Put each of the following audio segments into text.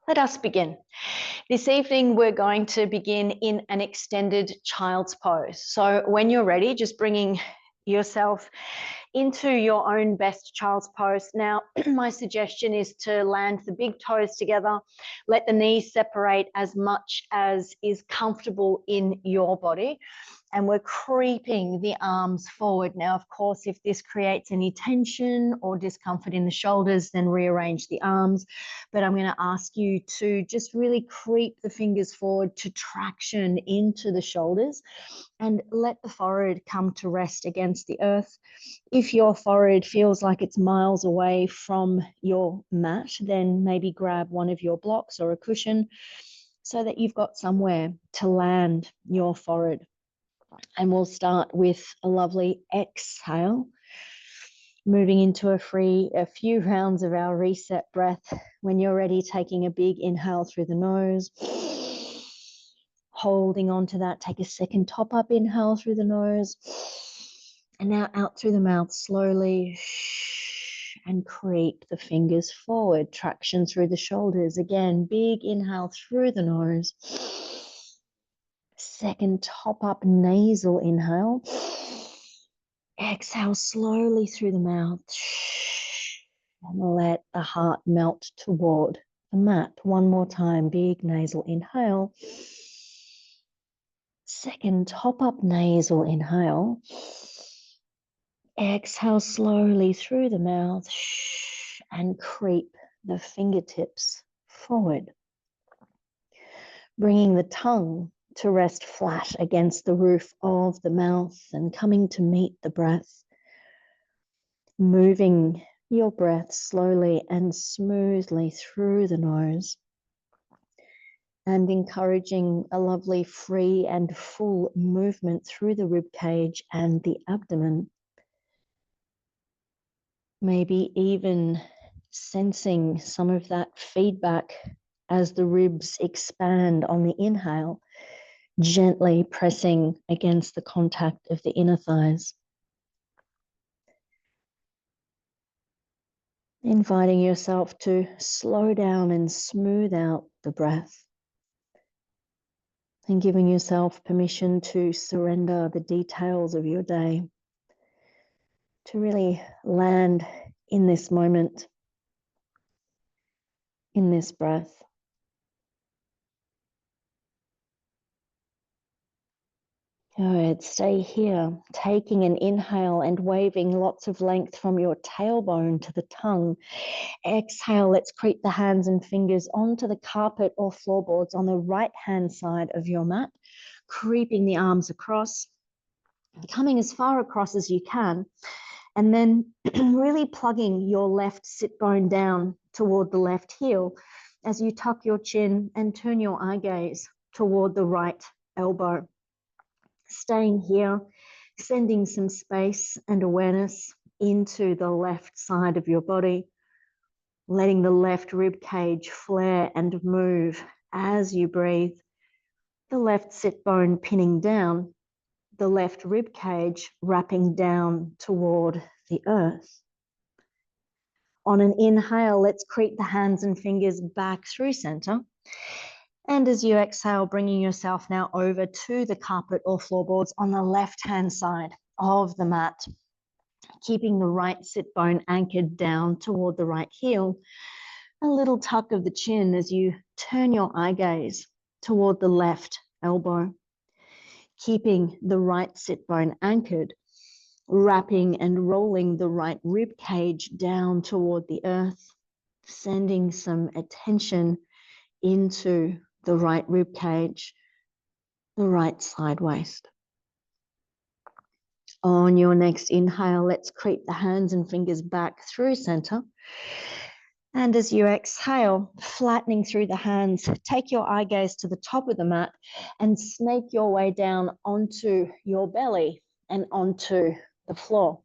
Let us begin. This evening, we're going to begin in an extended child's pose. So when you're ready, just bringing yourself into your own best child's pose. Now, my suggestion is to land the big toes together, let the knees separate as much as is comfortable in your body. And we're creeping the arms forward. Now, of course, if this creates any tension or discomfort in the shoulders, then rearrange the arms. But I'm going to ask you to just really creep the fingers forward to traction into the shoulders and let the forehead come to rest against the earth. If your forehead feels like it's miles away from your mat, then maybe grab one of your blocks or a cushion so that you've got somewhere to land your forehead. And we'll start with a lovely exhale, moving into a few rounds of our reset breath. When you're ready, taking a big inhale through the nose, holding on to that. Take a second top up inhale through the nose, and now out through the mouth slowly, and creep the fingers forward, traction through the shoulders. Again, big inhale through the nose. Second top up nasal inhale. Exhale slowly through the mouth. And let the heart melt toward the mat. One more time, big nasal inhale. Second top up nasal inhale. Exhale slowly through the mouth and creep the fingertips forward. Bringing the tongue to rest flat against the roof of the mouth and coming to meet the breath. Moving your breath slowly and smoothly through the nose and encouraging a lovely free and full movement through the rib cage and the abdomen. Maybe even sensing some of that feedback as the ribs expand on the inhale, gently pressing against the contact of the inner thighs. Inviting yourself to slow down and smooth out the breath. And giving yourself permission to surrender the details of your day, to really land in this moment, in this breath. Good, stay here, taking an inhale and waving lots of length from your tailbone to the tongue. Exhale, let's creep the hands and fingers onto the carpet or floorboards on the right-hand side of your mat, creeping the arms across, coming as far across as you can, and then really plugging your left sit bone down toward the left heel as you tuck your chin and turn your eye gaze toward the right elbow. Staying here, sending some space and awareness into the left side of your body, letting the left rib cage flare and move as you breathe, the left sit bone pinning down, the left rib cage wrapping down toward the earth. On an inhale, let's creep the hands and fingers back through center. And as you exhale, bringing yourself now over to the carpet or floorboards on the left-hand side of the mat, keeping the right sit bone anchored down toward the right heel. A little tuck of the chin as you turn your eye gaze toward the left elbow, keeping the right sit bone anchored, wrapping and rolling the right rib cage down toward the earth, sending some attention into the right rib cage, the right side waist. On your next inhale, let's creep the hands and fingers back through center. And as you exhale, flattening through the hands, take your eye gaze to the top of the mat and snake your way down onto your belly and onto the floor.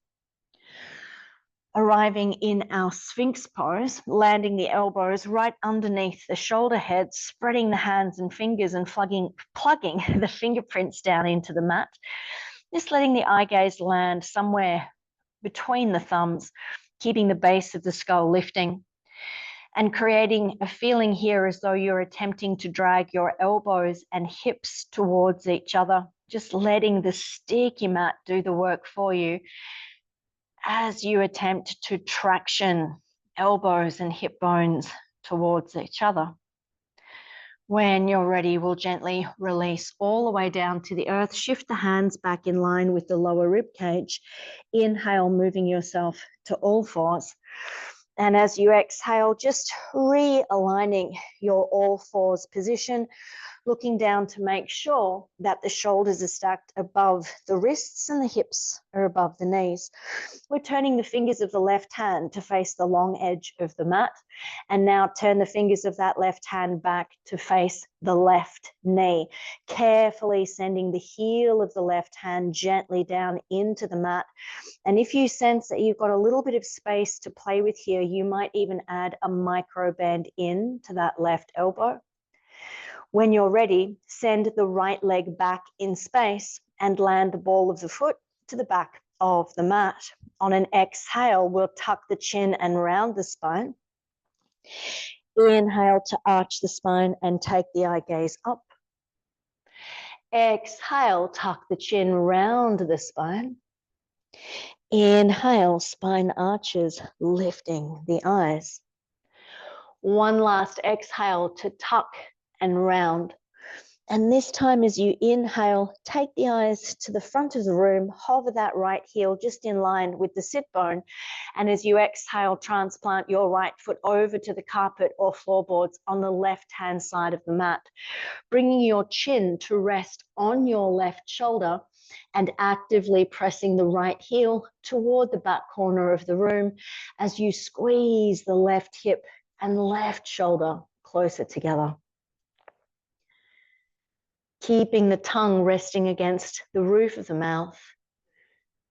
Arriving in our Sphinx pose, landing the elbows right underneath the shoulder heads, spreading the hands and fingers and plugging the fingerprints down into the mat. Just letting the eye gaze land somewhere between the thumbs, keeping the base of the skull lifting. and creating a feeling here as though you're attempting to drag your elbows and hips towards each other, just letting the sticky mat do the work for you as you attempt to traction elbows and hip bones towards each other. When you're ready, we'll gently release all the way down to the earth. Shift the hands back in line with the lower rib cage. Inhale, moving yourself to all fours. And as you exhale, just realigning your all fours position, looking down to make sure that the shoulders are stacked above the wrists and the hips are above the knees. We're turning the fingers of the left hand to face the long edge of the mat. And now turn the fingers of that left hand back to face the left knee, carefully sending the heel of the left hand gently down into the mat. And if you sense that you've got a little bit of space to play with here, you might even add a micro bend in to that left elbow. When you're ready, send the right leg back in space and land the ball of the foot to the back of the mat. On an exhale, we'll tuck the chin and round the spine. Inhale to arch the spine and take the eye gaze up. Exhale, tuck the chin, round the spine. Inhale, spine arches, lifting the eyes. One last exhale to tuck and round. And this time as you inhale, take the eyes to the front of the room, hover that right heel just in line with the sit bone. And as you exhale, transplant your right foot over to the carpet or floorboards on the left-hand side of the mat, bringing your chin to rest on your left shoulder and actively pressing the right heel toward the back corner of the room as you squeeze the left hip and left shoulder closer together. Keeping the tongue resting against the roof of the mouth,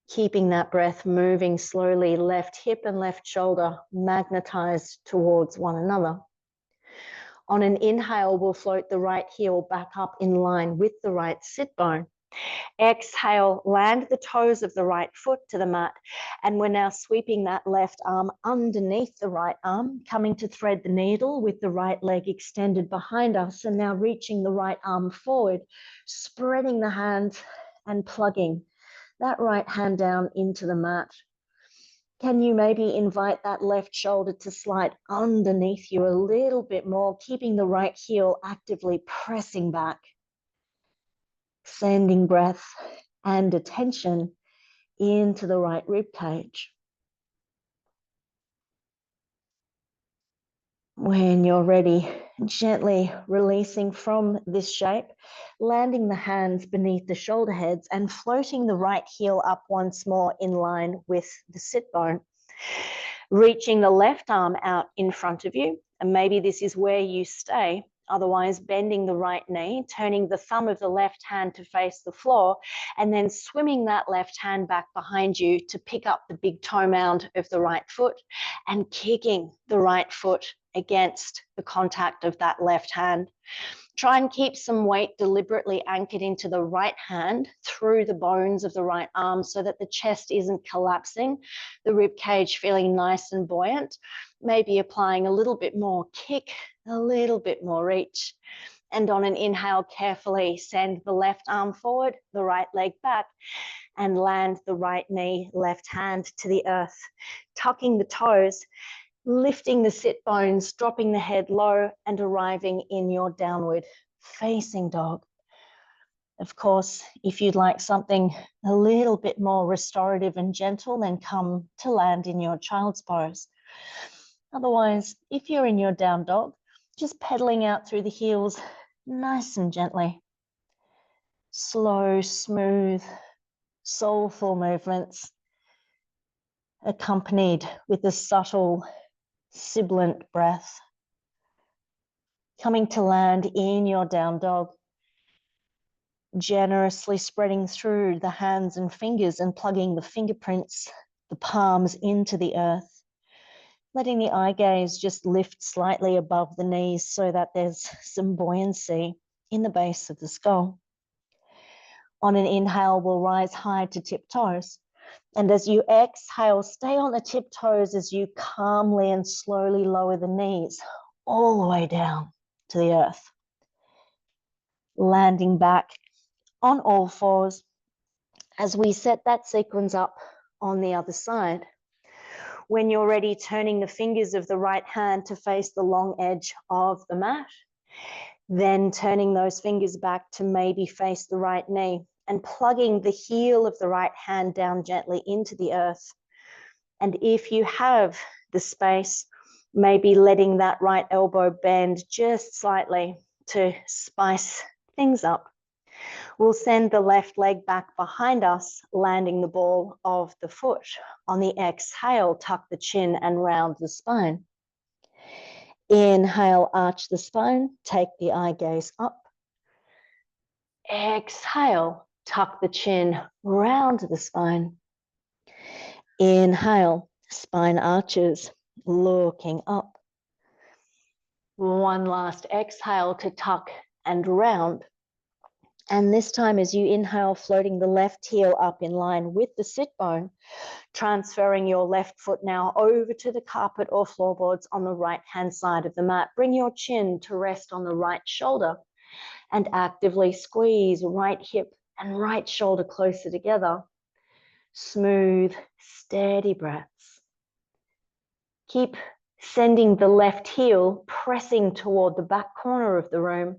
keeping that breath moving slowly, left hip and left shoulder magnetized towards one another. On an inhale, we'll float the right heel back up in line with the right sit bone. Exhale, land the toes of the right foot to the mat. And we're now sweeping that left arm underneath the right arm, coming to thread the needle with the right leg extended behind us. And now reaching the right arm forward, spreading the hands and plugging that right hand down into the mat. Can you maybe invite that left shoulder to slide underneath you a little bit more, keeping the right heel actively pressing back? Sending breath and attention into the right rib cage. When you're ready, gently releasing from this shape, landing the hands beneath the shoulder heads and floating the right heel up once more in line with the sit bone. Reaching the left arm out in front of you, and maybe this is where you stay. Otherwise, bending the right knee, turning the thumb of the left hand to face the floor, and then swimming that left hand back behind you to pick up the big toe mound of the right foot and kicking the right foot against the contact of that left hand. Try and keep some weight deliberately anchored into the right hand through the bones of the right arm so that the chest isn't collapsing, the rib cage feeling nice and buoyant. Maybe applying a little bit more kick, a little bit more reach. And on an inhale, carefully send the left arm forward, the right leg back, and land the right knee, left hand to the earth, tucking the toes, lifting the sit bones, dropping the head low, and arriving in your downward facing dog. Of course, if you'd like something a little bit more restorative and gentle, then come to land in your child's pose. Otherwise, if you're in your down dog, just pedaling out through the heels nice and gently. Slow, smooth, soulful movements accompanied with a subtle sibilant breath. Coming to land in your down dog, generously spreading through the hands and fingers and plugging the fingerprints, the palms into the earth. Letting the eye gaze just lift slightly above the knees so that there's some buoyancy in the base of the skull. On an inhale, we'll rise high to tiptoes And as you exhale, stay on the tiptoes as you calmly and slowly lower the knees all the way down to the earth. Landing back on all fours as we set that sequence up on the other side. When you're ready, turning the fingers of the right hand to face the long edge of the mat, then turning those fingers back to maybe face the right knee and plugging the heel of the right hand down gently into the earth. And if you have the space, maybe letting that right elbow bend just slightly to spice things up. We'll send the left leg back behind us, landing the ball of the foot. On the exhale, tuck the chin and round the spine. Inhale, arch the spine, take the eye gaze up. Exhale, tuck the chin, round the spine. Inhale, spine arches, looking up. One last exhale to tuck and round. And this time as you inhale, floating the left heel up in line with the sit bone, transferring your left foot now over to the carpet or floorboards on the right-hand side of the mat. Bring your chin to rest on the right shoulder and actively squeeze right hip and right shoulder closer together. Smooth, steady breaths. Keep sending the left heel pressing toward the back corner of the room,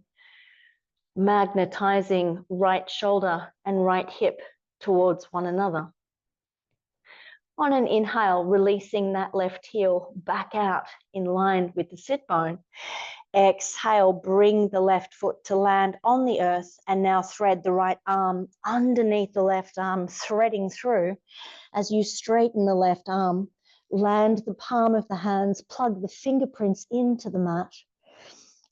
magnetizing right shoulder and right hip towards one another. On an inhale, releasing that left heel back out in line with the sit bone. Exhale, bring the left foot to land on the earth and now thread the right arm underneath the left arm, threading through. As you straighten the left arm, land the palm of the hands, plug the fingerprints into the mat,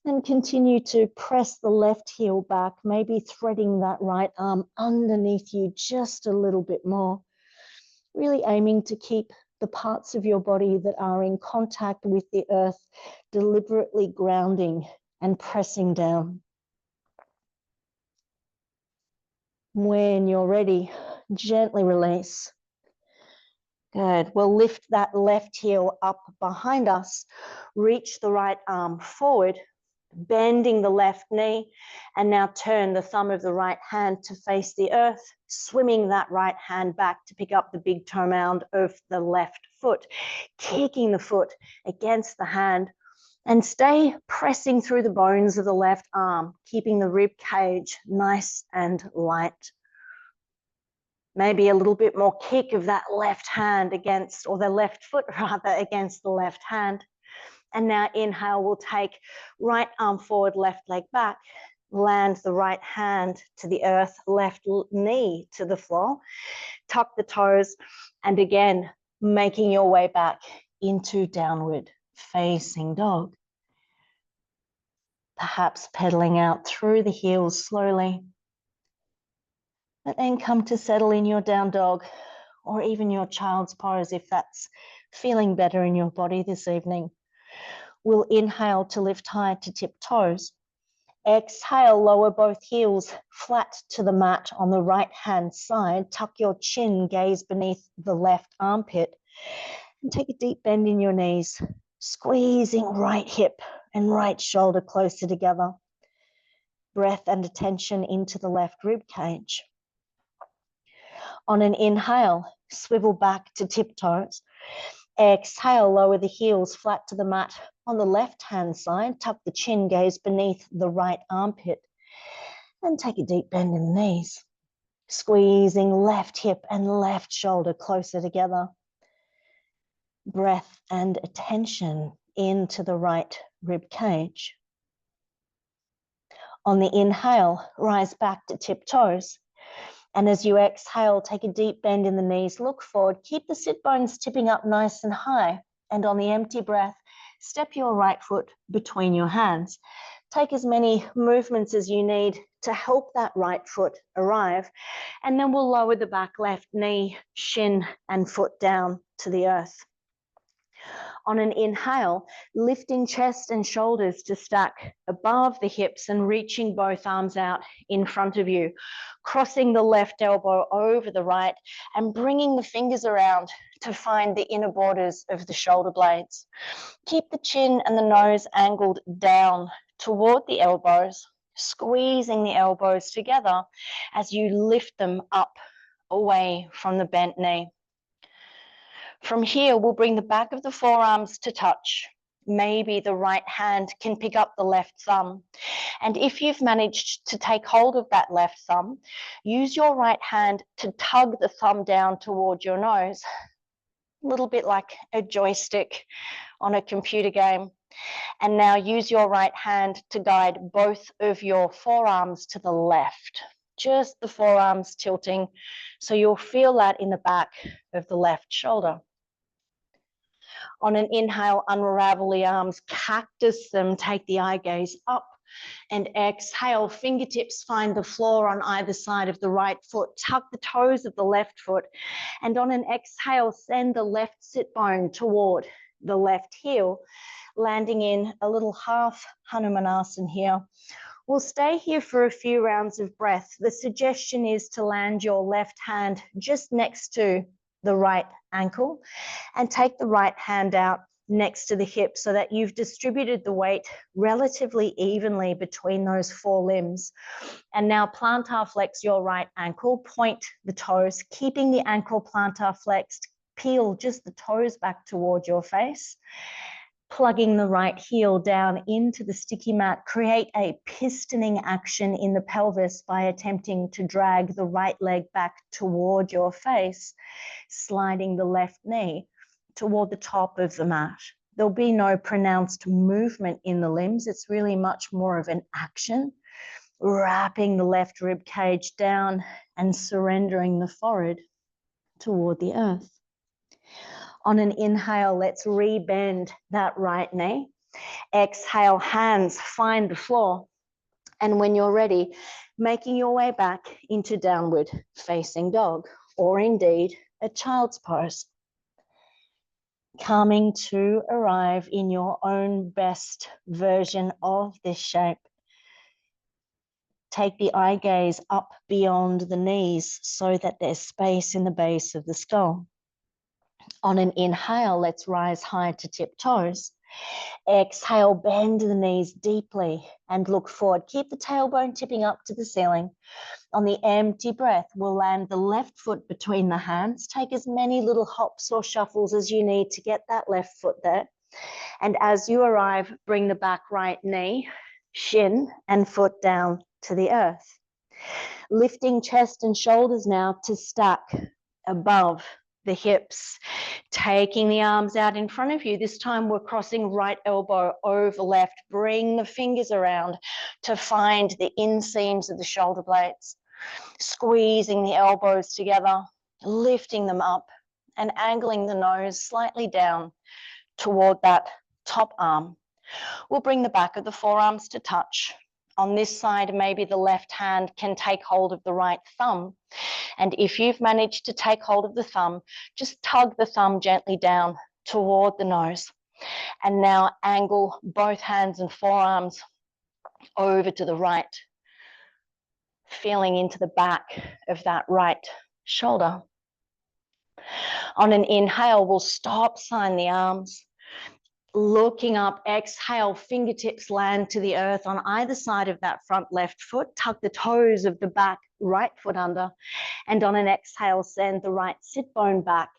and continue to press the left heel back, maybe threading that right arm underneath you just a little bit more. Really aiming to keep the parts of your body that are in contact with the earth deliberately grounding and pressing down. When you're ready, gently release. Good. We'll lift that left heel up behind us, reach the right arm forward, bending the left knee, and now turn the thumb of the right hand to face the earth, swimming that right hand back to pick up the big toe mound of the left foot, kicking the foot against the hand, and stay pressing through the bones of the left arm, keeping the rib cage nice and light. Maybe a little bit more kick of that left hand against, or the left foot rather, against the left hand. And now inhale, we'll take right arm forward, left leg back, land the right hand to the earth, left knee to the floor, tuck the toes, and again, making your way back into downward facing dog. Perhaps pedaling out through the heels slowly, but then come to settle in your down dog or even your child's pose if that's feeling better in your body this evening. We'll inhale to lift high to tip toes. Exhale, lower both heels flat to the mat on the right-hand side. Tuck your chin, gaze beneath the left armpit, and take a deep bend in your knees, squeezing right hip and right shoulder closer together. Breath and attention into the left rib cage. On an inhale, swivel back to tiptoes. Exhale, lower the heels flat to the mat on the left-hand side. Tuck the chin, gaze beneath the right armpit, and take a deep bend in the knees, squeezing left hip and left shoulder closer together. Breath and attention into the right rib cage. On the inhale, rise back to tiptoes. And as you exhale, take a deep bend in the knees, look forward, keep the sit bones tipping up nice and high. And on the empty breath, step your right foot between your hands. Take as many movements as you need to help that right foot arrive. And then we'll lower the back left knee, shin, and foot down to the earth. On an inhale, lifting chest and shoulders to stack above the hips and reaching both arms out in front of you, crossing the left elbow over the right and bringing the fingers around to find the inner borders of the shoulder blades. Keep the chin and the nose angled down toward the elbows, squeezing the elbows together as you lift them up away from the bent knee. From here, we'll bring the back of the forearms to touch. Maybe the right hand can pick up the left thumb. And if you've managed to take hold of that left thumb, use your right hand to tug the thumb down toward your nose, a little bit like a joystick on a computer game. And now use your right hand to guide both of your forearms to the left, just the forearms tilting. So you'll feel that in the back of the left shoulder. On an inhale, unravel the arms, cactus them, take the eye gaze up, and exhale, fingertips find the floor on either side of the right foot, tuck the toes of the left foot, and on an exhale, send the left sit bone toward the left heel, landing in a little half Hanumanasana here. We'll stay here for a few rounds of breath. The suggestion is to land your left hand just next to the right ankle and take the right hand out next to the hip so that you've distributed the weight relatively evenly between those four limbs. And now plantar flex your right ankle, point the toes, keeping the ankle plantar flexed, peel just the toes back toward your face, plugging the right heel down into the sticky mat, create a pistoning action in the pelvis by attempting to drag the right leg back toward your face, sliding the left knee toward the top of the mat. There'll be no pronounced movement in the limbs. It's really much more of an action, wrapping the left rib cage down and surrendering the forehead toward the earth. On an inhale, let's rebend that right knee. Exhale, hands find the floor. And when you're ready, making your way back into downward facing dog, or indeed a child's pose. Coming to arrive in your own best version of this shape. Take the eye gaze up beyond the knees so that there's space in the base of the skull. On an inhale, let's rise high to tiptoes. Exhale, bend the knees deeply and look forward. Keep the tailbone tipping up to the ceiling. On the empty breath, we'll land the left foot between the hands. Take as many little hops or shuffles as you need to get that left foot there. And as you arrive, bring the back right knee, shin, and foot down to the earth. Lifting chest and shoulders now to stack above the hips, taking the arms out in front of you. This time we're crossing right elbow over left. Bring the fingers around to find the inseams of the shoulder blades, squeezing the elbows together, lifting them up and angling the nose slightly down toward that top arm. We'll bring the back of the forearms to touch. On this side, maybe the left hand can take hold of the right thumb. And if you've managed to take hold of the thumb, just tug the thumb gently down toward the nose. And now angle both hands and forearms over to the right, feeling into the back of that right shoulder. On an inhale, we'll stop, sign the arms. Looking up, exhale, fingertips land to the earth on either side of that front left foot. Tuck the toes of the back right foot under. And on an exhale, send the right sit bone back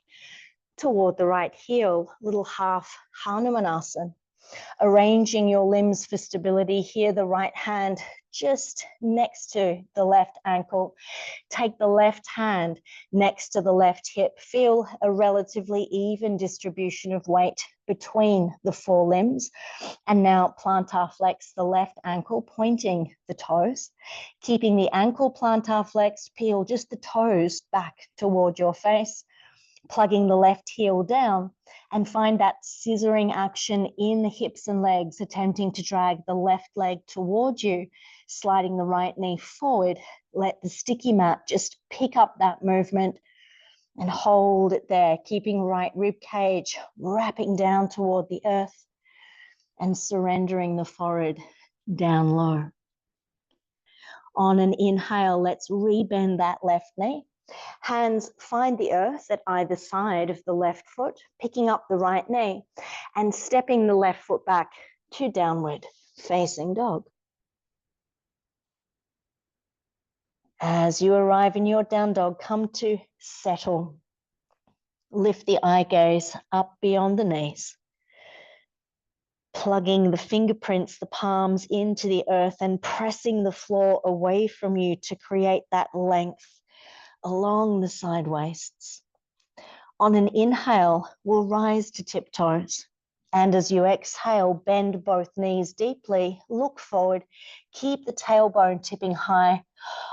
toward the right heel, little half Hanumanasana. Arranging your limbs for stability here, the right hand just next to the left ankle. Take the left hand next to the left hip. Feel a relatively even distribution of weight between the four limbs. And now plantar flex the left ankle, pointing the toes. Keeping the ankle plantar flexed, peel just the toes back toward your face. Plugging the left heel down and find that scissoring action in the hips and legs, attempting to drag the left leg towards you, sliding the right knee forward. Let the sticky mat just pick up that movement. And hold it there, keeping right rib cage wrapping down toward the earth and surrendering the forehead down low. On an inhale, let's rebend that left knee. Hands find the earth at either side of the left foot, picking up the right knee and stepping the left foot back to downward facing dog. As you arrive in your down dog, come to settle. Lift the eye gaze up beyond the knees, plugging the fingerprints, the palms into the earth and pressing the floor away from you to create that length along the side waists. On an inhale, we'll rise to tiptoes. And as you exhale, bend both knees deeply, look forward, keep the tailbone tipping high.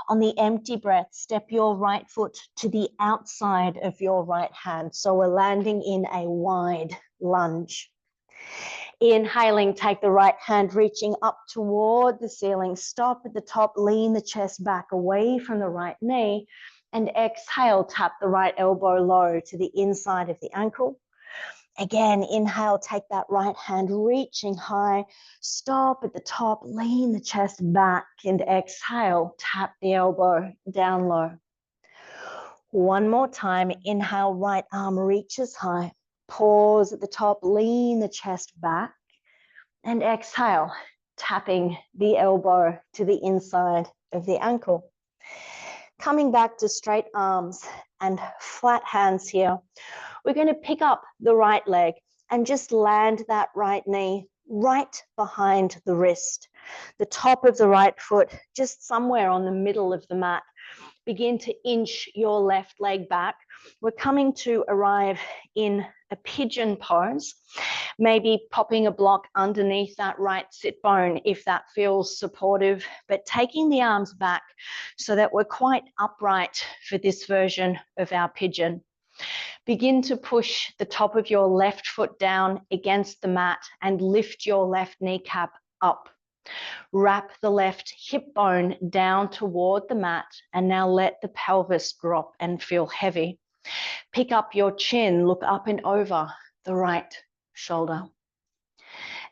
On the empty breath, step your right foot to the outside of your right hand. So we're landing in a wide lunge. Inhaling, take the right hand reaching up toward the ceiling. Stop at the top, lean the chest back away from the right knee. And exhale, tap the right elbow low to the inside of the ankle. Again, inhale, take that right hand reaching high. Stop at the top, lean the chest back, and exhale, tap the elbow down low. One more time, inhale, right arm reaches high. Pause at the top, lean the chest back, and exhale, tapping the elbow to the inside of the ankle. Coming back to straight arms and flat hands here. We're going to pick up the right leg and just land that right knee right behind the wrist. The top of the right foot just somewhere on the middle of the mat. Begin to inch your left leg back. We're coming to arrive in a pigeon pose, maybe popping a block underneath that right sit bone if that feels supportive, but taking the arms back so that we're quite upright for this version of our pigeon. Begin to push the top of your left foot down against the mat and lift your left kneecap up. Wrap the left hip bone down toward the mat and now let the pelvis drop and feel heavy. Pick up your chin, look up and over the right shoulder.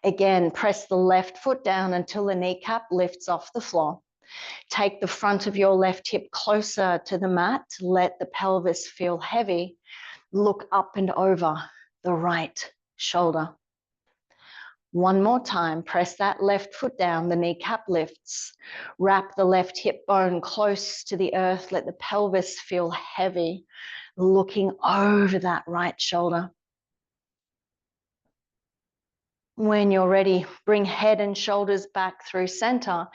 Again, press the left foot down until the kneecap lifts off the floor. Take the front of your left hip closer to the mat. Let the pelvis feel heavy. Look up and over the right shoulder. One more time, press that left foot down, the kneecap lifts. Wrap the left hip bone close to the earth. Let the pelvis feel heavy, looking over that right shoulder. When you're ready, bring head and shoulders back through center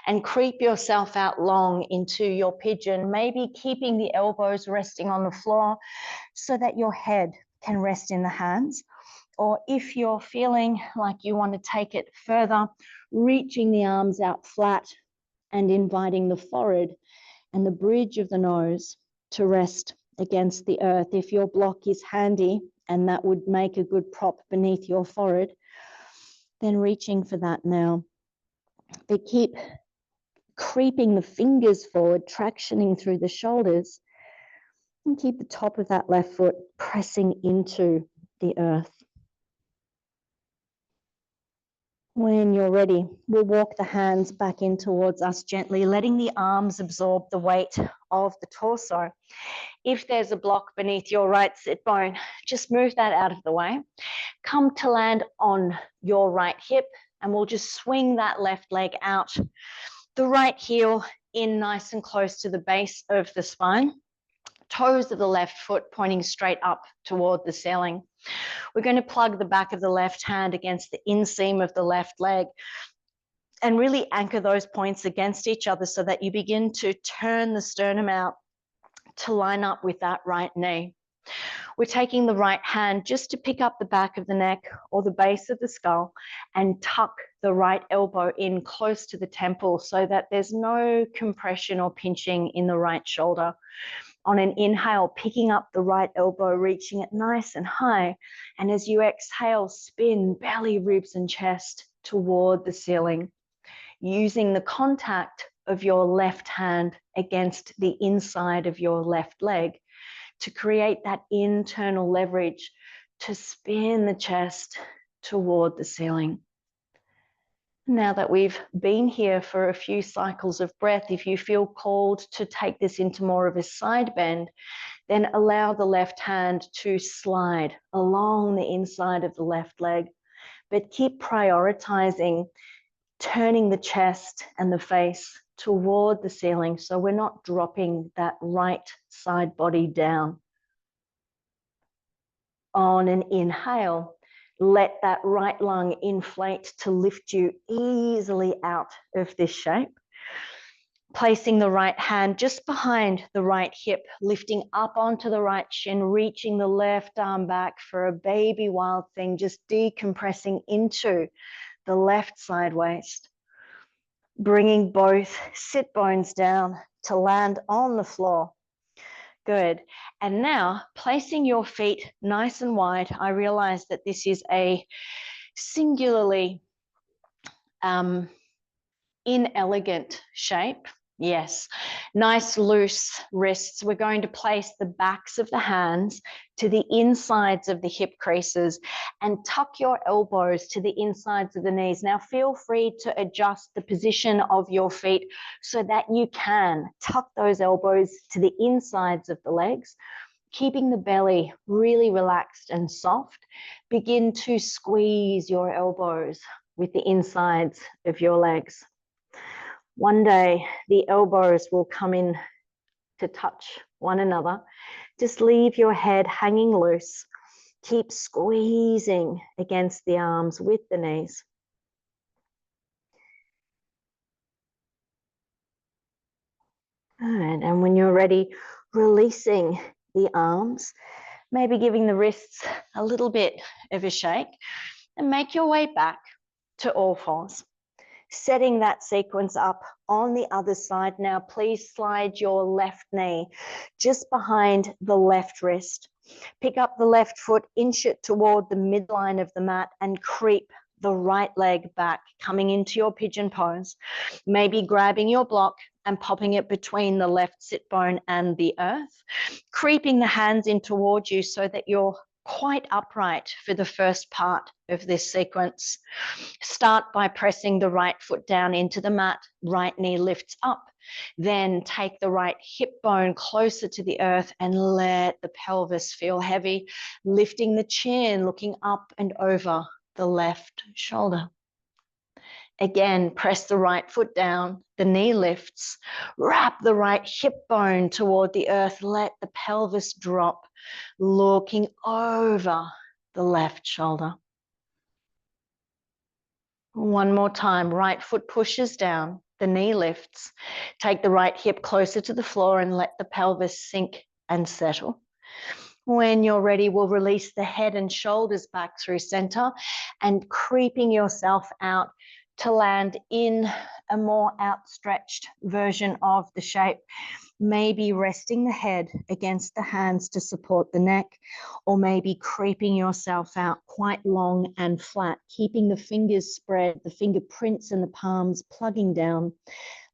and creep yourself out long into your pigeon, maybe keeping the elbows resting on the floor so that your head can rest in the hands. Or if you're feeling like you want to take it further, reaching the arms out flat and inviting the forehead and the bridge of the nose to rest against the earth. If your block is handy and that would make a good prop beneath your forehead, then reaching for that now. But keep creeping the fingers forward, tractioning through the shoulders, and keep the top of that left foot pressing into the earth. When you're ready, we'll walk the hands back in towards us gently, letting the arms absorb the weight of the torso. If there's a block beneath your right sit bone, just move that out of the way. Come to land on your right hip, and we'll just swing that left leg out. The right heel in nice and close to the base of the spine. Toes of the left foot pointing straight up toward the ceiling. We're going to plug the back of the left hand against the inseam of the left leg and really anchor those points against each other so that you begin to turn the sternum out to line up with that right knee. We're taking the right hand just to pick up the back of the neck or the base of the skull and tuck the right elbow in close to the temple so that there's no compression or pinching in the right shoulder. On an inhale, picking up the right elbow, reaching it nice and high. And as you exhale, spin belly, ribs, and chest toward the ceiling, using the contact of your left hand against the inside of your left leg to create that internal leverage to spin the chest toward the ceiling. Now that we've been here for a few cycles of breath, if you feel called to take this into more of a side bend, then allow the left hand to slide along the inside of the left leg, but keep prioritizing turning the chest and the face toward the ceiling so we're not dropping that right side body down. On an inhale, let that right lung inflate to lift you easily out of this shape. Placing the right hand just behind the right hip, lifting up onto the right shin, reaching the left arm back for a baby wild thing, just decompressing into the left side waist. Bringing both sit bones down to land on the floor. Good. And now placing your feet nice and wide. I realize that this is a singularly inelegant shape. Yes, nice loose wrists. We're going to place the backs of the hands to the insides of the hip creases and tuck your elbows to the insides of the knees. Now feel free to adjust the position of your feet so that you can tuck those elbows to the insides of the legs, keeping the belly really relaxed and soft. Begin to squeeze your elbows with the insides of your legs. One day, the elbows will come in to touch one another. Just leave your head hanging loose. Keep squeezing against the arms with the knees. Good. And when you're ready, releasing the arms, maybe giving the wrists a little bit of a shake, and make your way back to all fours. Setting that sequence up on the other side. Now, please slide your left knee just behind the left wrist. Pick up the left foot, inch it toward the midline of the mat, and creep the right leg back, coming into your pigeon pose. Maybe grabbing your block and popping it between the left sit bone and the earth. Creeping the hands in towards you so that you're quite upright for the first part of this sequence. Start by pressing the right foot down into the mat, right knee lifts up. Then take the right hip bone closer to the earth and let the pelvis feel heavy, lifting the chin, looking up and over the left shoulder. Again, press the right foot down, the knee lifts, wrap the right hip bone toward the earth, let the pelvis drop, looking over the left shoulder. One more time, right foot pushes down, the knee lifts. Take the right hip closer to the floor and let the pelvis sink and settle. When you're ready, we'll release the head and shoulders back through center and creeping yourself out to land in a more outstretched version of the shape. Maybe resting the head against the hands to support the neck, or maybe creeping yourself out quite long and flat, keeping the fingers spread, the fingerprints and the palms plugging down.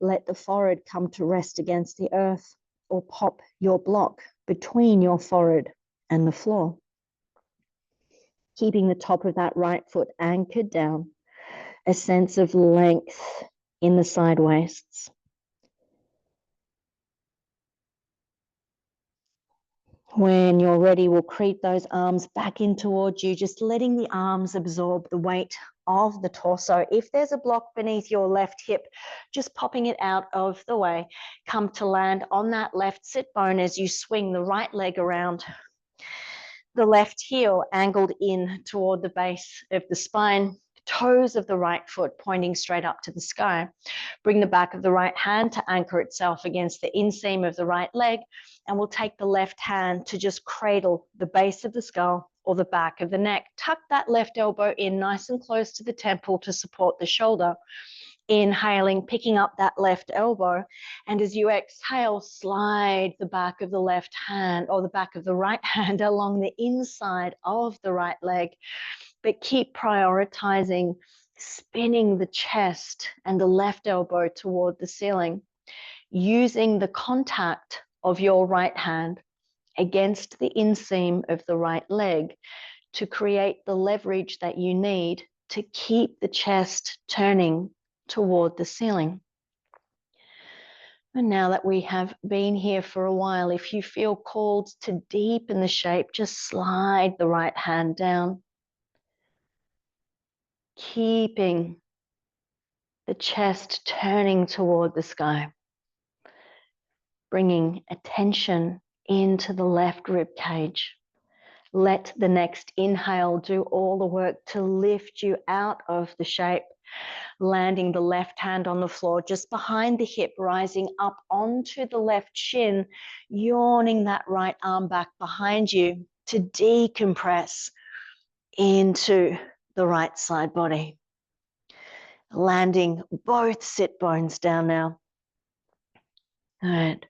Let the forehead come to rest against the earth, or pop your block between your forehead and the floor. Keeping the top of that right foot anchored down, a sense of length in the side waists. When you're ready, we'll creep those arms back in towards you, just letting the arms absorb the weight of the torso. If there's a block beneath your left hip, just popping it out of the way. Come to land on that left sit bone as you swing the right leg around. The left heel angled in toward the base of the spine. Toes of the right foot pointing straight up to the sky. Bring the back of the right hand to anchor itself against the inseam of the right leg, and we'll take the left hand to just cradle the base of the skull or the back of the neck. Tuck that left elbow in nice and close to the temple to support the shoulder. Inhaling, picking up that left elbow, and as you exhale, slide the back of the left hand or the back of the right hand along the inside of the right leg. But keep prioritizing spinning the chest and the left elbow toward the ceiling, using the contact of your right hand against the inseam of the right leg to create the leverage that you need to keep the chest turning toward the ceiling. And now that we have been here for a while, if you feel called to deepen the shape, just slide the right hand down, keeping the chest turning toward the sky, bringing attention into the left rib cage. Let the next inhale do all the work to lift you out of the shape, landing the left hand on the floor just behind the hip, rising up onto the left shin, yawning that right arm back behind you to decompress into the right side body. Landing both sit bones down now. Good.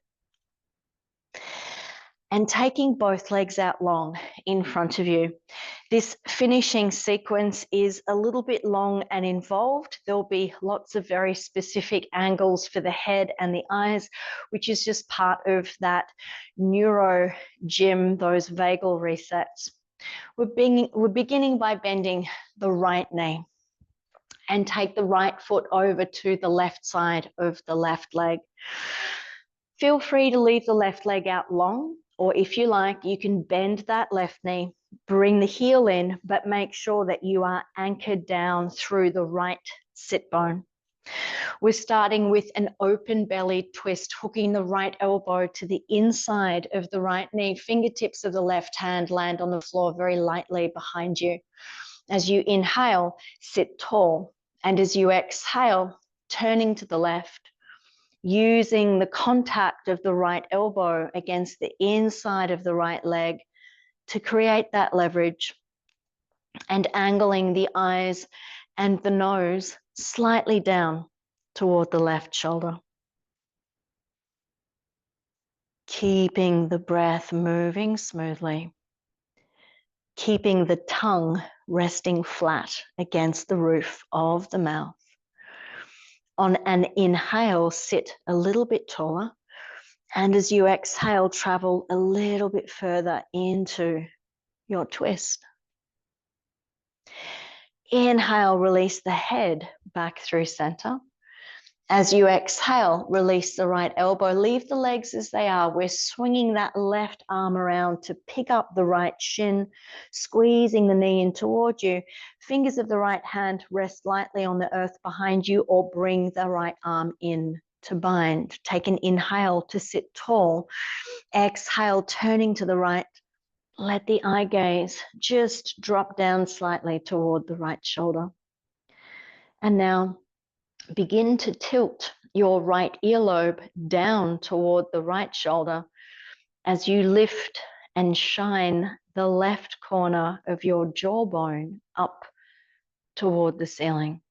And taking both legs out long in front of you. This finishing sequence is a little bit long and involved. There'll be lots of very specific angles for the head and the eyes, which is just part of that neuro gym, those vagal resets. We're beginning by bending the right knee and take the right foot over to the left side of the left leg. Feel free to leave the left leg out long, or if you like, you can bend that left knee, bring the heel in, but make sure that you are anchored down through the right sit bone. We're starting with an open belly twist, hooking the right elbow to the inside of the right knee. Fingertips of the left hand land on the floor very lightly behind you. As you inhale, sit tall. And as you exhale, turning to the left, using the contact of the right elbow against the inside of the right leg to create that leverage, and angling the eyes and the nose slightly down toward the left shoulder. Keeping the breath moving smoothly, keeping the tongue resting flat against the roof of the mouth. On an inhale, sit a little bit taller. And as you exhale, travel a little bit further into your twist. Inhale, release the head back through center. As you exhale, release the right elbow. Leave the legs as they are. We're swinging that left arm around to pick up the right shin, squeezing the knee in toward you. Fingers of the right hand rest lightly on the earth behind you, or bring the right arm in to bind. Take an inhale to sit tall. Exhale, turning to the right. Let the eye gaze just drop down slightly toward the right shoulder. And now begin to tilt your right earlobe down toward the right shoulder as you lift and shine the left corner of your jawbone up toward the ceiling.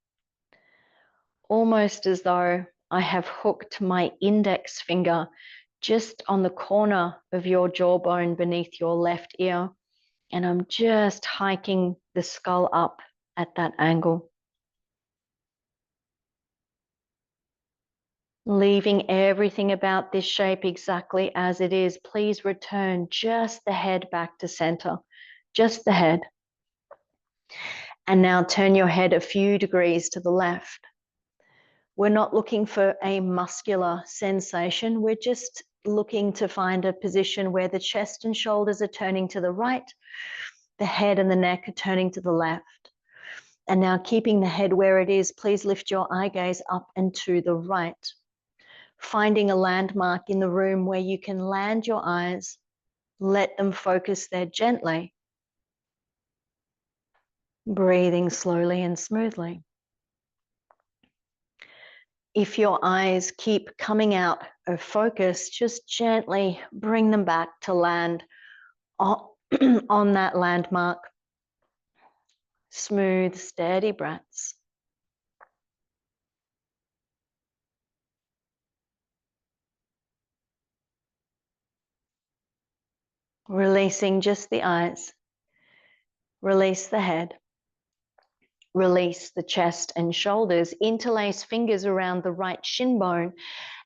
Almost as though I have hooked my index finger just on the corner of your jawbone beneath your left ear, and I'm just hiking the skull up at that angle. Leaving everything about this shape exactly as it is. Please return just the head back to center, just the head. And now turn your head a few degrees to the left. We're not looking for a muscular sensation. We're just looking to find a position where the chest and shoulders are turning to the right, the head and the neck are turning to the left. And now, keeping the head where it is, please lift your eye gaze up and to the right. Finding a landmark in the room where you can land your eyes, let them focus there gently, breathing slowly and smoothly. If your eyes keep coming out of focus, just gently bring them back to land on that landmark. Smooth, steady breaths. Releasing just the eyes. Release the head. Release the chest and shoulders. Interlace fingers around the right shin bone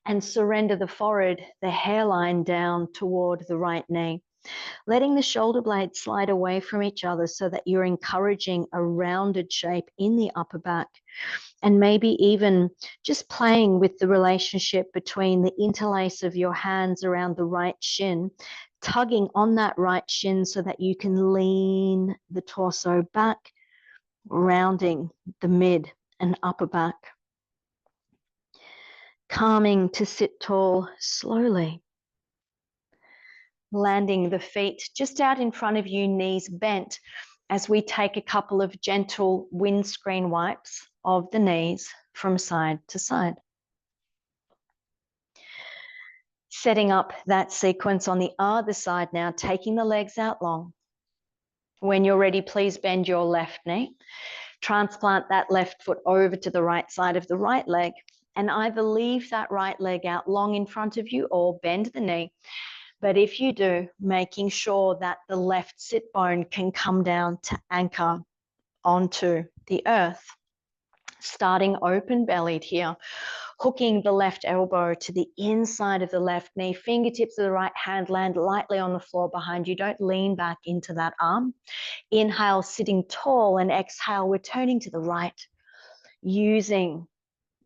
and surrender the forehead, the hairline down toward the right knee. letting the shoulder blades slide away from each other so that you're encouraging a rounded shape in the upper back. And maybe even just playing with the relationship between the interlace of your hands around the right shin, tugging on that right shin so that you can lean the torso back, rounding the mid and upper back. Calming to sit tall slowly. Landing the feet just out in front of you, knees bent, as we take a couple of gentle windscreen wipes of the knees from side to side. Setting up that sequence on the other side now, taking the legs out long. When you're ready, please bend your left knee. Transplant that left foot over to the right side of the right leg, and either leave that right leg out long in front of you or bend the knee. But if you do, making sure that the left sit bone can come down to anchor onto the earth. Starting open-bellied here, hooking the left elbow to the inside of the left knee, fingertips of the right hand land lightly on the floor behind you. Don't lean back into that arm. Inhale, sitting tall, and exhale, we're turning to the right, using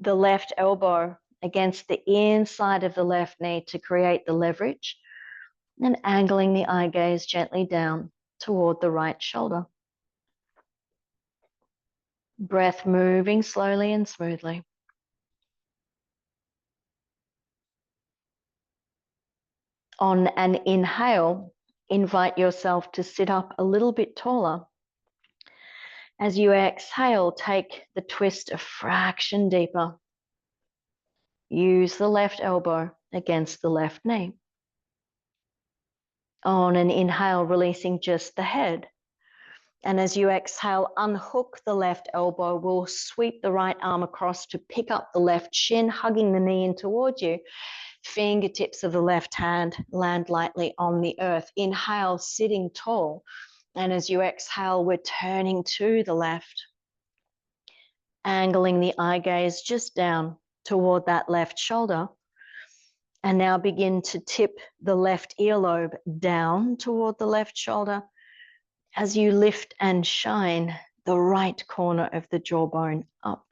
the left elbow against the inside of the left knee to create the leverage, and angling the eye gaze gently down toward the right shoulder. Breath moving slowly and smoothly. On an inhale, invite yourself to sit up a little bit taller. As you exhale, take the twist a fraction deeper. Use the left elbow against the left knee. On an inhale, releasing just the head. And as you exhale, unhook the left elbow. We'll sweep the right arm across to pick up the left shin, hugging the knee in towards you. Fingertips of the left hand land lightly on the earth. Inhale, sitting tall. And as you exhale, we're turning to the left, angling the eye gaze just down toward that left shoulder. And now begin to tip the left earlobe down toward the left shoulder as you lift and shine the right corner of the jawbone up.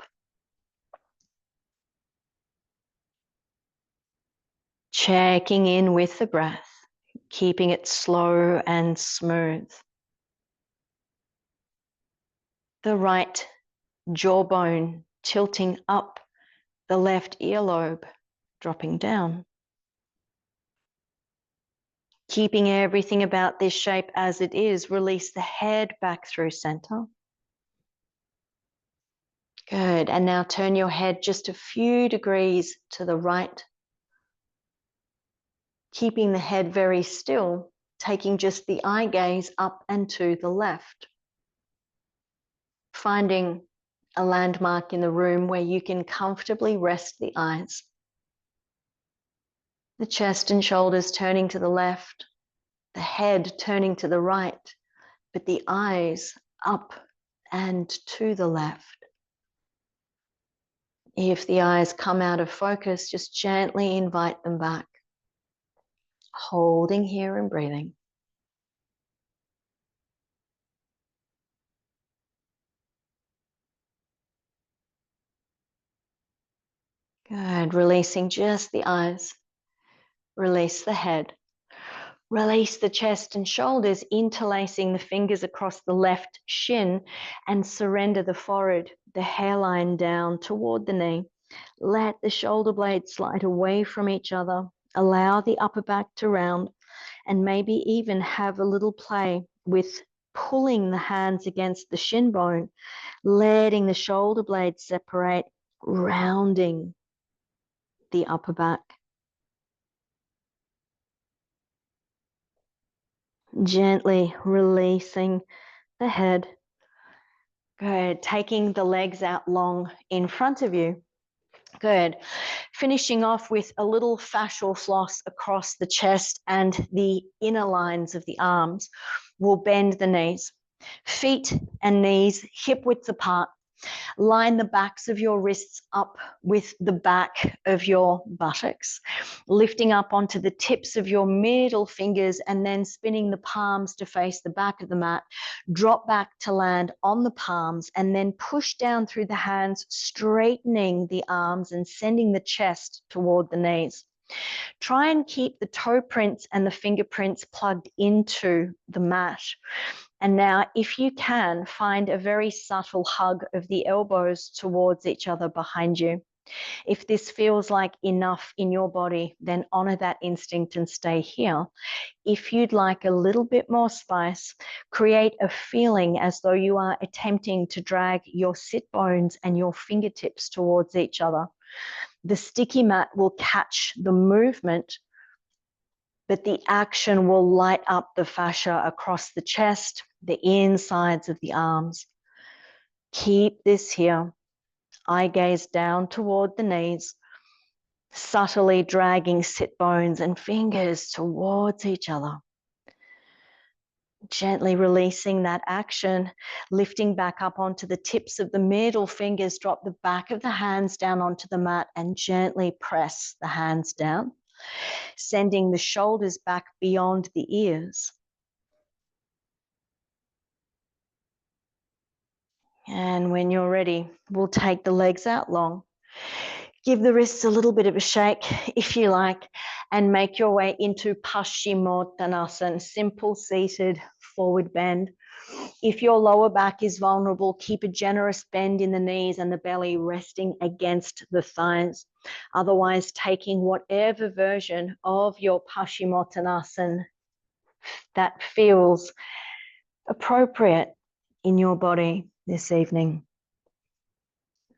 Checking in with the breath, keeping it slow and smooth. The right jawbone tilting up, the left earlobe dropping down. Keeping everything about this shape as it is, release the head back through center. Good, and now turn your head just a few degrees to the right. Keeping the head very still, taking just the eye gaze up and to the left. Finding a landmark in the room where you can comfortably rest the eyes. The chest and shoulders turning to the left, the head turning to the right, but the eyes up and to the left. If the eyes come out of focus, just gently invite them back. Holding here and breathing. Good, releasing just the eyes. Release the head. Release the chest and shoulders, interlacing the fingers across the left shin, and surrender the forehead, the hairline down toward the knee. Let the shoulder blades slide away from each other. Allow the upper back to round, and maybe even have a little play with pulling the hands against the shin bone, letting the shoulder blades separate, rounding the upper back. Gently releasing the head. Good. Taking the legs out long in front of you. Good. Finishing off with a little fascial floss across the chest and the inner lines of the arms. We'll bend the knees. Feet and knees hip width apart. Line the backs of your wrists up with the back of your buttocks, lifting up onto the tips of your middle fingers and then spinning the palms to face the back of the mat. Drop back to land on the palms and then push down through the hands, straightening the arms and sending the chest toward the knees. Try and keep the toe prints and the fingerprints plugged into the mat. And now, if you can, find a very subtle hug of the elbows towards each other behind you. If this feels like enough in your body, then honor that instinct and stay here. If you'd like a little bit more spice, create a feeling as though you are attempting to drag your sit bones and your fingertips towards each other. The sticky mat will catch the movement, but the action will light up the fascia across the chest, the insides of the arms. Keep this here. Eye gaze down toward the knees, subtly dragging sit bones and fingers towards each other. Gently releasing that action, lifting back up onto the tips of the middle fingers, drop the back of the hands down onto the mat and gently press the hands down, sending the shoulders back beyond the ears. And when you're ready, we'll take the legs out long. Give the wrists a little bit of a shake if you like, and make your way into Paschimottanasana, simple seated forward bend. If your lower back is vulnerable, keep a generous bend in the knees and the belly resting against the thighs. Otherwise, taking whatever version of your Paschimottanasana that feels appropriate in your body this evening.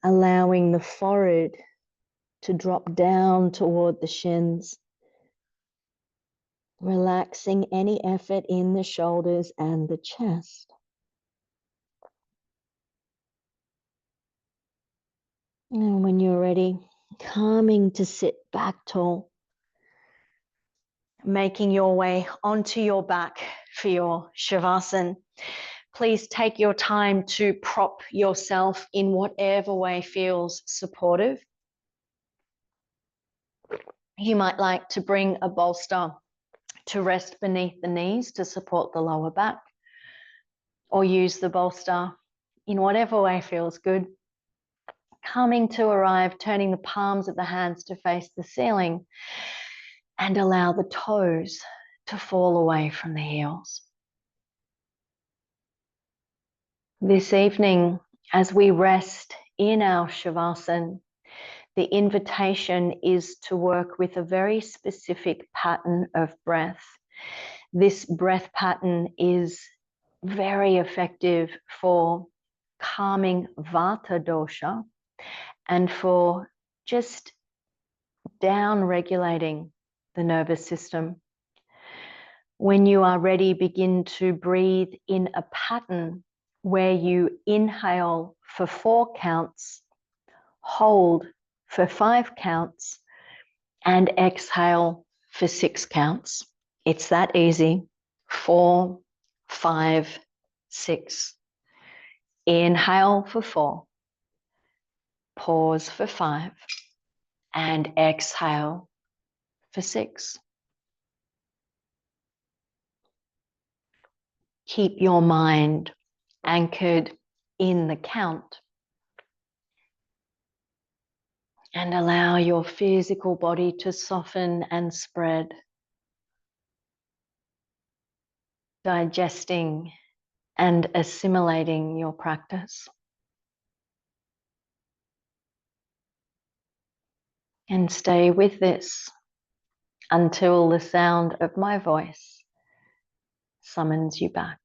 Allowing the forehead to drop down toward the shins. Relaxing any effort in the shoulders and the chest. And when you're ready, coming to sit back tall. Making your way onto your back for your Shavasana. Please take your time to prop yourself in whatever way feels supportive. You might like to bring a bolster to rest beneath the knees to support the lower back, or use the bolster in whatever way feels good. Coming to arrive, turning the palms of the hands to face the ceiling, and allow the toes to fall away from the heels. This evening, as we rest in our Shavasana, the invitation is to work with a very specific pattern of breath. This breath pattern is very effective for calming Vata dosha and for just down regulating the nervous system. When you are ready, begin to breathe in a pattern where you inhale for 4 counts, hold for 5 counts, and exhale for 6 counts. It's that easy. 4, 5, 6. Inhale for 4, pause for 5, and exhale for 6. Keep your mind anchored in the count and allow your physical body to soften and spread, digesting and assimilating your practice. And stay with this until the sound of my voice summons you back.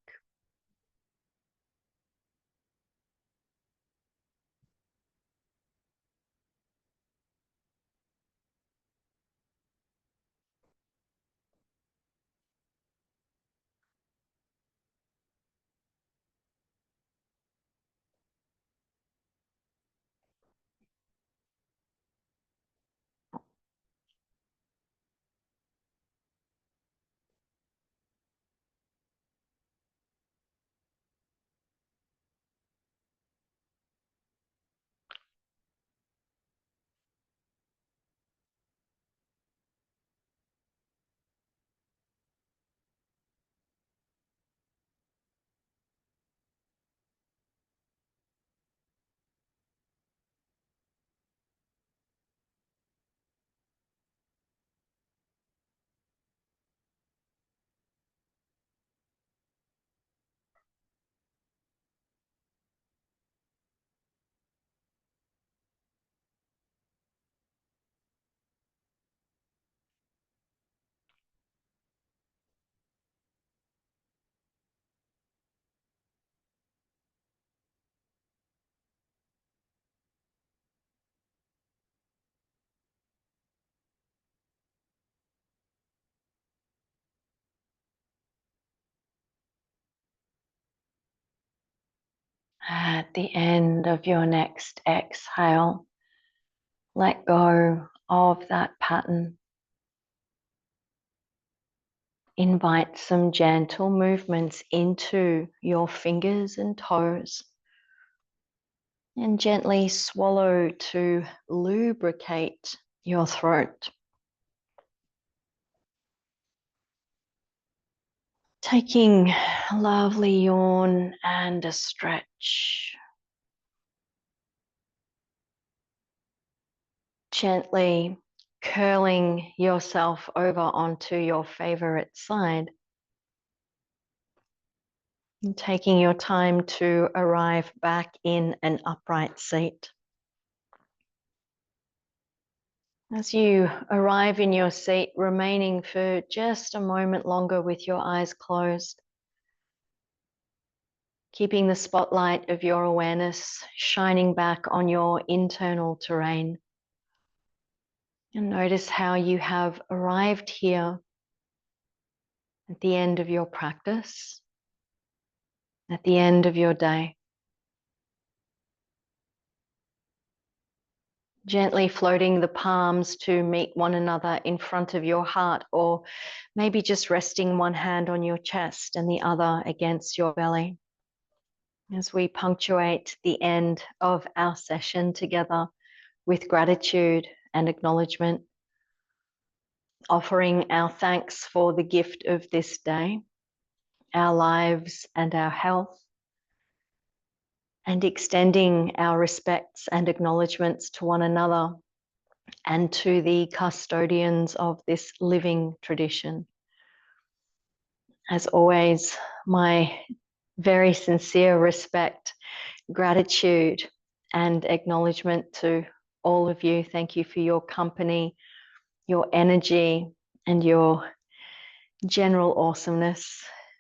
At the end of your next exhale, let go of that pattern. Invite some gentle movements into your fingers and toes. And gently swallow to lubricate your throat. Taking a lovely yawn and a stretch. Gently curling yourself over onto your favorite side. And taking your time to arrive back in an upright seat. As you arrive in your seat, remaining for just a moment longer with your eyes closed, keeping the spotlight of your awareness shining back on your internal terrain. And notice how you have arrived here at the end of your practice, at the end of your day. Gently floating the palms to meet one another in front of your heart, or maybe just resting one hand on your chest and the other against your belly. As we punctuate the end of our session together with gratitude and acknowledgement, offering our thanks for the gift of this day, our lives and our health, and extending our respects and acknowledgements to one another and to the custodians of this living tradition. As always, my very sincere respect, gratitude, and acknowledgement to all of you. Thank you for your company, your energy, and your general awesomeness.